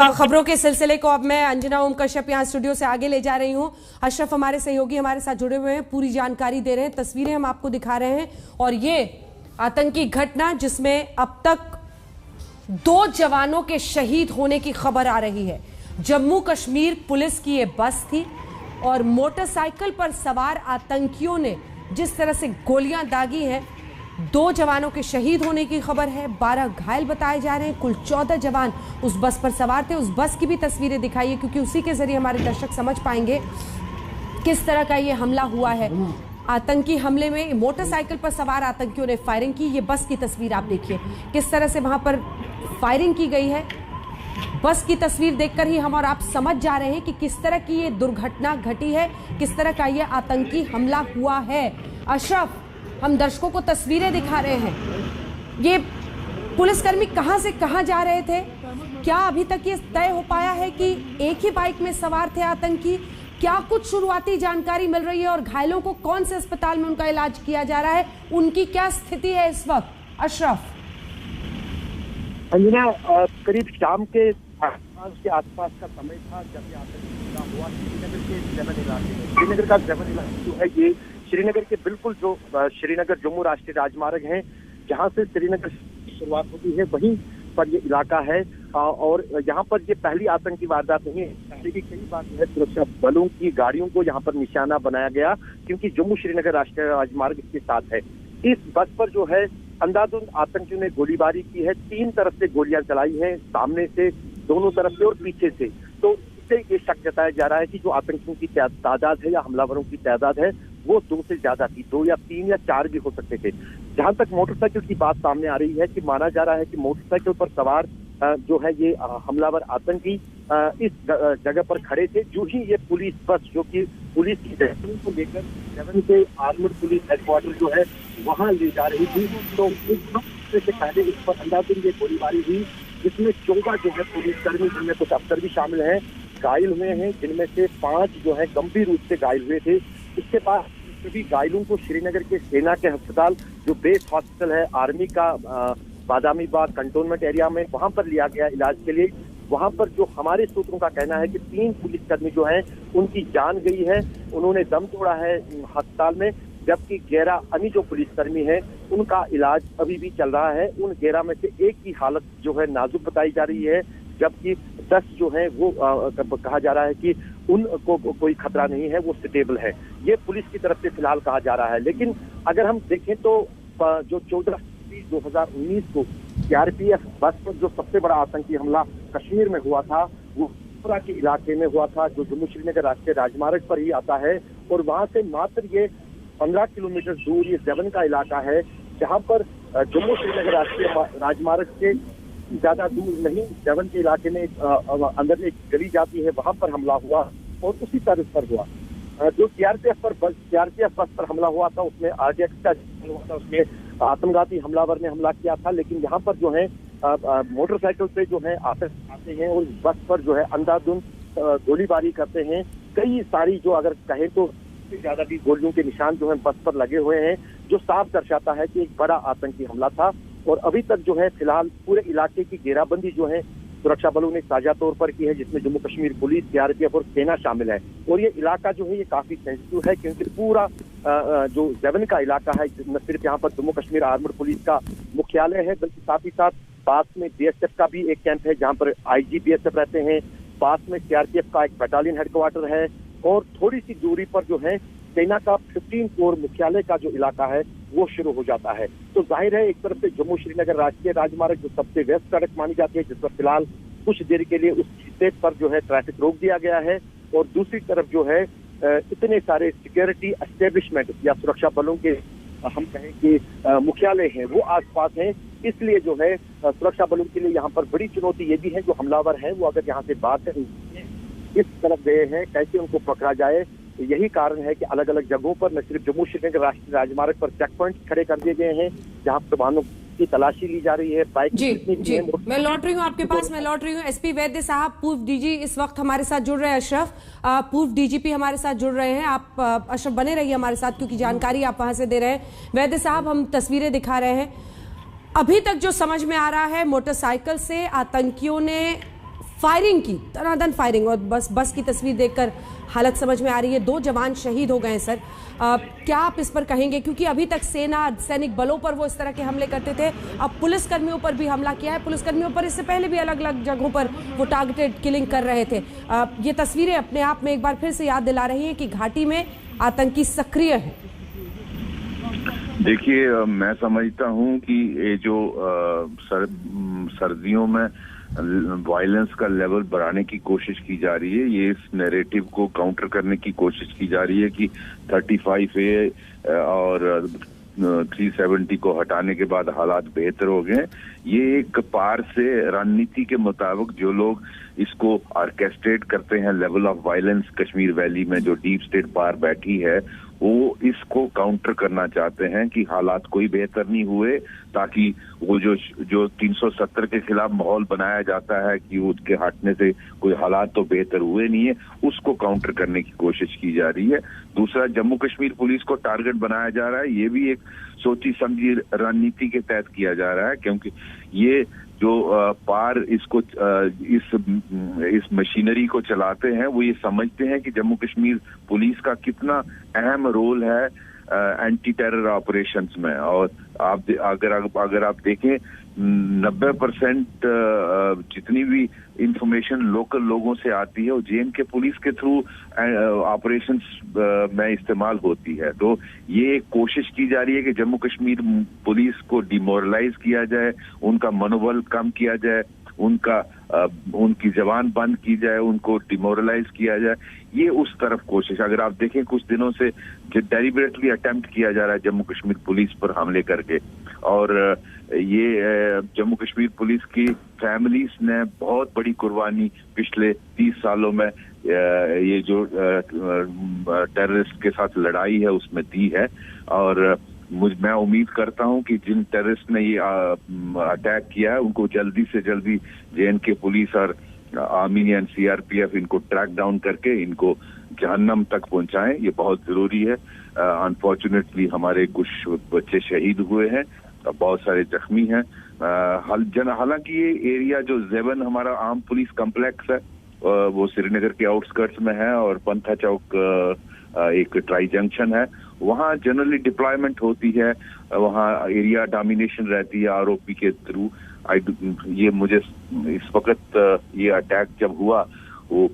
खबरों के सिलसिले को अब मैं अंजना ओम कश्यप यहाँ स्टूडियो से आगे ले जा रही हूँ। अशरफ हमारे सहयोगी हमारे साथ जुड़े हुए हैं, पूरी जानकारी दे रहे हैं, तस्वीरें हम आपको दिखा रहे हैं। और ये आतंकी घटना जिसमें अब तक 2 जवानों के शहीद होने की खबर आ रही है। जम्मू कश्मीर पुलिस की ये बस थी और मोटरसाइकिल पर सवार आतंकियों ने जिस तरह से गोलियां दागी हैं, 2 जवानों के शहीद होने की खबर है, 12 घायल बताए जा रहे हैं। कुल 14 जवान उस बस पर सवार थे। उस बस की भी तस्वीरें दिखाइए क्योंकि उसी के जरिए हमारे दर्शक समझ पाएंगे किस तरह का ये हमला हुआ है। आतंकी हमले में मोटरसाइकिल पर सवार आतंकियों ने फायरिंग की। ये बस की तस्वीर आप देखिए किस तरह से वहां पर फायरिंग की गई है। बस की तस्वीर देखकर ही हम और आप समझ जा रहे हैं कि किस तरह की ये दुर्घटना घटी है, किस तरह का ये आतंकी हमला हुआ है। अशरफ, हम दर्शकों को तस्वीरें दिखा रहे हैं। ये पुलिसकर्मी कहां से कहां जा रहे थे? क्या अभी तक ये तय हो पाया है कि एक ही बाइक में सवार थे आतंकी? क्या कुछ शुरुआती जानकारी मिल रही है और घायलों को कौन से अस्पताल में उनका इलाज किया जा रहा है? उनकी क्या स्थिति है इस वक्त? अशरफ, अंजना, करीब शाम के आसपास का समय था जब ये आतंकी हमला हुआ श्रीनगर के जबल इलाके में। श्रीनगर का जबल इलाका जो है ये श्रीनगर के बिल्कुल जो श्रीनगर जम्मू राष्ट्रीय राजमार्ग है, जहां से श्रीनगर की शुरुआत होती है, वहीं पर ये इलाका है। और यहाँ पर ये पहली आतंकी वारदात नहीं है। पहले भी कई बार जो है सुरक्षा बलों की गाड़ियों को यहाँ पर निशाना बनाया गया क्योंकि जम्मू श्रीनगर राष्ट्रीय राजमार्ग इसके साथ है। इस बस पर जो है अंधाधुंध आतंकियों ने गोलीबारी की है। 3 तरफ से गोलियां चलाई हैं, सामने से, दोनों तरफ से और पीछे से। तो इससे ये शक जताया जा रहा है कि जो आतंकियों की तादाद है या हमलावरों की तादाद है वो 2 से ज्यादा थी। 2 या 3 या 4 भी हो सकते थे। जहां तक मोटरसाइकिल की बात सामने आ रही है कि माना जा रहा है कि मोटरसाइकिल पर सवार जो है ये हमलावर आतंकी इस जगह पर खड़े थे। जो ही ये पुलिस बस जो कि पुलिस की जवानों को लेकर जवान के आर्मड पुलिस हेडक्वार्टर जो है वहां ले जा रही थी, तो उस वक्त से पहले इस पर अंधाधुंध ये गोलीबारी हुई, जिसमें 14 जो है पुलिसकर्मी, जिनमें कुछ अफसर भी शामिल हैं, घायल हुए हैं, जिनमें से 5 जो है गंभीर रूप से घायल हुए थे। इसके बाद सभी घायलों को श्रीनगर के सेना के अस्पताल, जो बेस हॉस्पिटल है आर्मी का बादामी बाग कंटोनमेंट एरिया में, वहां पर लिया गया इलाज के लिए। वहां पर जो हमारे सूत्रों का कहना है कि 3 पुलिसकर्मी जो हैं उनकी जान गई है, उन्होंने दम तोड़ा है अस्पताल में, जबकि 11 अन्य जो पुलिसकर्मी हैं उनका इलाज अभी भी चल रहा है। उन 11 में से एक की हालत जो है नाजुक बताई जा रही है, जबकि 10 जो है वो कहा जा रहा है कि उनको कोई खतरा नहीं है, वो स्टेबल है। ये पुलिस की तरफ से फिलहाल कहा जा रहा है। लेकिन अगर हम देखें तो जो 14/2019 को सीआरपीएफ बस पर जो सबसे बड़ा आतंकी हमला कश्मीर में हुआ था, वो त्रिपुरा के इलाके में हुआ था, जो जम्मू श्रीनगर राष्ट्रीय राजमार्ग पर ही आता है। और वहां से मात्र ये 15 किलोमीटर दूर ये जबन का इलाका है, जहां पर जम्मू श्रीनगर राष्ट्रीय राजमार्ग से ज्यादा दूर नहीं, जबन के इलाके में अंदर एक गली जाती है, वहां पर हमला हुआ और उसी तरह पर हुआ। जो सीआरपीएफ बस पर हमला हुआ था उसमें आरडीएक्स का हुआ था, उसमें आत्मघाती हमलावर ने हमला किया था। लेकिन यहाँ पर जो है मोटरसाइकिल पे जो है आते हैं और बस पर जो है अंधाधुंध गोलीबारी करते हैं। कई सारी जो अगर कहें तो ज्यादा भी गोलियों के निशान जो है बस पर लगे हुए हैं, जो साफ दर्शाता है कि एक बड़ा आतंकी हमला था। और अभी तक जो है फिलहाल पूरे इलाके की घेराबंदी जो है सुरक्षा बलों ने साझा तौर पर की है, जिसमें जम्मू कश्मीर पुलिस, सीआरपीएफ और सेना शामिल है। और ये इलाका जो है ये काफी सेंसिटिव है क्योंकि पूरा जो जबन का इलाका है, न सिर्फ यहाँ पर जम्मू कश्मीर आर्मड पुलिस का मुख्यालय है, बल्कि साथ ही साथ पास में बीएसएफ का भी एक कैंप है जहाँ पर आईजी बीएसएफ रहते हैं। पास में सीआरपीएफ का एक बटालियन हेडक्वार्टर है और थोड़ी सी दूरी पर जो है सेना का 15 कोर मुख्यालय का जो इलाका है वो शुरू हो जाता है। तो जाहिर है एक तरफ से जम्मू श्रीनगर राष्ट्रीय राजमार्ग जो सबसे व्यस्त सड़क मानी जाती है, जिस पर फिलहाल कुछ देर के लिए उस हिस्से पर जो है ट्रैफिक रोक दिया गया है, और दूसरी तरफ जो है इतने सारे सिक्योरिटी एस्टेब्लिशमेंट या सुरक्षा बलों के हम कहें कि मुख्यालय हैं वो आसपास हैं। इसलिए जो है सुरक्षा बलों के लिए यहाँ पर बड़ी चुनौती ये भी है, जो हमलावर हैं वो अगर यहाँ से बात इस तरफ गए हैं, कैसे उनको पकड़ा जाए। यही कारण है कि अलग अलग जगहों पर न सिर्फ जम्मू श्रीनगर राष्ट्रीय राजमार्ग पर चेक पॉइंट खड़े कर दिए गए हैं, जहां पर वाहनों की तलाशी ली जा रही है। बाइक जी, मैं लौट रही हूँ आपके पास, मैं लौट रही हूँ। एसपी वैद्य साहब, पूर्व डीजी इस वक्त हमारे साथ जुड़ रहे हैं। अशरफ, पूर्व डीजीपी हमारे साथ जुड़ रहे हैं। आप अशरफ बने रहिए हमारे साथ क्योंकि जानकारी आप वहां से दे रहे हैं। वैद्य साहब, हम तस्वीरें दिखा रहे हैं। अभी तक जो समझ में आ रहा है, मोटरसाइकिल से आतंकियों ने फायरिंग की, धनाधन फायरिंग, और बस की तस्वीर देखकर हालत समझ में आ रही है। 2 जवान शहीद हो गए हैं सर। क्या आप इस पर कहेंगे, क्योंकि अभी तक सेना सैनिक बलों पर वो इस तरह के हमले करते थे, अब पुलिसकर्मियों पर भी हमला किया है। पुलिसकर्मियों पर इससे पहले भी अलग अलग जगहों पर वो टारगेटेड किलिंग कर रहे थे। ये तस्वीरें अपने आप में एक बार फिर से याद दिला रही हैं कि घाटी में आतंकी सक्रिय है। देखिए, मैं समझता हूं कि ये जो सर्दियों में वायलेंस का लेवल बढ़ाने की कोशिश की जा रही है, ये इस नैरेटिव को काउंटर करने की कोशिश की जा रही है कि 35A और 370 को हटाने के बाद हालात बेहतर हो गए। ये एक पार से रणनीति के मुताबिक जो लोग इसको ऑर्केस्ट्रेट करते हैं, level of violence Kashmir valley में जो डीप स्टेट पार बैठी है, वो इसको काउंटर करना चाहते हैं कि हालात कोई बेहतर नहीं हुए, ताकि वो जो 370 के खिलाफ माहौल बनाया जाता है कि उसके हटने से कोई हालात तो बेहतर हुए नहीं है, उसको काउंटर करने की कोशिश की जा रही है। दूसरा, जम्मू कश्मीर पुलिस को टारगेट बनाया जा रहा है, ये भी एक सोची समझी रणनीति के तहत किया जा रहा है, क्योंकि ये जो पार इसको इस मशीनरी को चलाते हैं, वो ये समझते हैं कि जम्मू कश्मीर पुलिस का कितना अहम रोल है एंटी टेरर ऑपरेशंस में। और अगर आप देखें, 90% जितनी भी इंफॉर्मेशन लोकल लोगों से आती है वो JNK पुलिस के थ्रू ऑपरेशंस में इस्तेमाल होती है। तो ये कोशिश की जा रही है कि जम्मू कश्मीर पुलिस को डिमोरलाइज किया जाए, उनका मनोबल कम किया जाए, उनकी जबान बंद की जाए, उनको डिमोरलाइज किया जाए। ये उस तरफ कोशिश, अगर आप देखें कुछ दिनों से डेलिबरेटली अटेम्प्ट किया जा रहा है जम्मू कश्मीर पुलिस पर हमले करके। और ये जम्मू कश्मीर पुलिस की फैमिलीज ने बहुत बड़ी कुर्बानी पिछले 30 सालों में ये जो टेररिस्ट के साथ लड़ाई है उसमें दी है। और मैं उम्मीद करता हूं कि जिन टेररिस्ट ने ये अटैक किया है उनको जल्दी से जल्दी JNK पुलिस और आर्मी एंड CRPF इनको ट्रैक डाउन करके इनको जहन्नम तक पहुंचाएं। ये बहुत जरूरी है। अनफॉर्चुनेटली हमारे कुछ बच्चे शहीद हुए हैं, बहुत सारे जख्मी हैं। हालांकि ये एरिया जो ज़ेवन हमारा आर्म पुलिस कॉम्प्लेक्स है, वो श्रीनगर के आउटस्कर्ट्स में है, और पंथा चौक एक ट्राई जंक्शन है, वहाँ जनरली डिप्लॉयमेंट होती है, वहाँ एरिया डोमिनेशन रहती है ROP के थ्रू। ये मुझे इस वक्त ये अटैक जब हुआ वो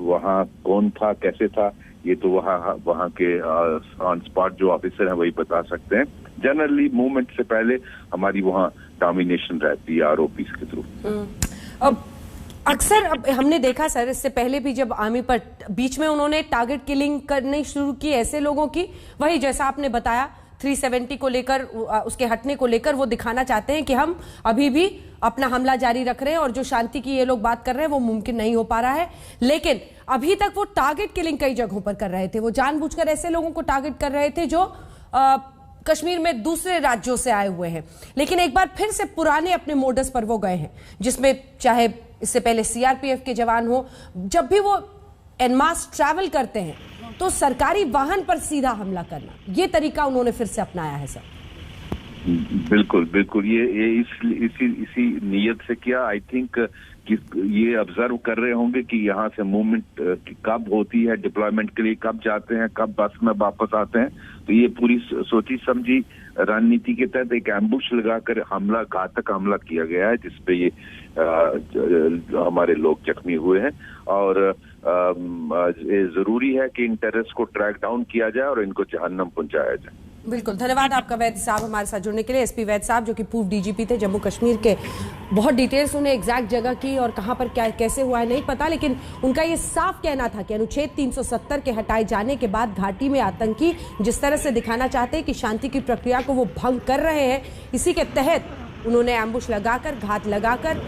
वहाँ कौन था, कैसे था, ये तो वहाँ के ऑन स्पॉट जो ऑफिसर हैं वही बता सकते हैं। जनरली मूवमेंट से पहले हमारी वहाँ डोमिनेशन रहती है ROPs के थ्रू। अब अक्सर हमने देखा सर, इससे पहले भी जब आर्मी पर बीच में उन्होंने टारगेट किलिंग करनी शुरू की ऐसे लोगों की, वही जैसा आपने बताया 370 को लेकर, उसके हटने को लेकर वो दिखाना चाहते हैं कि हम अभी भी अपना हमला जारी रख रहे हैं, और जो शांति की ये लोग बात कर रहे हैं वो मुमकिन नहीं हो पा रहा है। लेकिन अभी तक वो टारगेट किलिंग कई जगहों पर कर रहे थे, वो जानबूझकर ऐसे लोगों को टारगेट कर रहे थे जो कश्मीर में दूसरे राज्यों से आए हुए हैं। लेकिन एक बार फिर से पुराने अपने मोडस पर वो गए हैं, जिसमें चाहे इससे पहले CRPF के जवान हो, जब भी वो एनमास ट्रैवल करते हैं तो सरकारी वाहन पर सीधा हमला करना, ये तरीका उन्होंने फिर से अपनाया है सर। बिल्कुल बिल्कुल, ये इसी नीयत से किया। आई थिंक कि ये ऑब्जर्व कर रहे होंगे कि यहाँ से मूवमेंट कब होती है, डिप्लॉयमेंट के लिए कब जाते हैं, कब बस में वापस आते हैं। तो ये पूरी सोची समझी रणनीति के तहत एक एम्बुश लगाकर हमला, घातक हमला किया गया है, जिसपे ये हमारे लोग जख्मी हुए हैं। और जरूरी है कि इन टेररिस्ट को ट्रैक डाउन किया जाए और इनको जहन्नम पहुंचाया जाए। बिल्कुल, धन्यवाद आपका वैद्य साहब हमारे साथ जुड़ने के लिए। SP वैद्य साहब, जो कि पूर्व DGP थे जम्मू कश्मीर के, बहुत डिटेल्स उन्हें एग्जैक्ट जगह की और कहां पर क्या कैसे हुआ है नहीं पता, लेकिन उनका ये साफ कहना था कि अनुच्छेद 370 के हटाए जाने के बाद घाटी में आतंकी जिस तरह से दिखाना चाहते हैं कि शांति की प्रक्रिया को वो भंग कर रहे हैं, इसी के तहत उन्होंने एम्बुश लगाकर, घात लगाकर,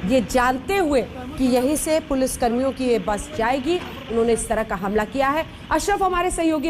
ये जानते हुए कि यहीं से पुलिसकर्मियों की ये बस जाएगी, उन्होंने इस तरह का हमला किया है। अशरफ हमारे सहयोगी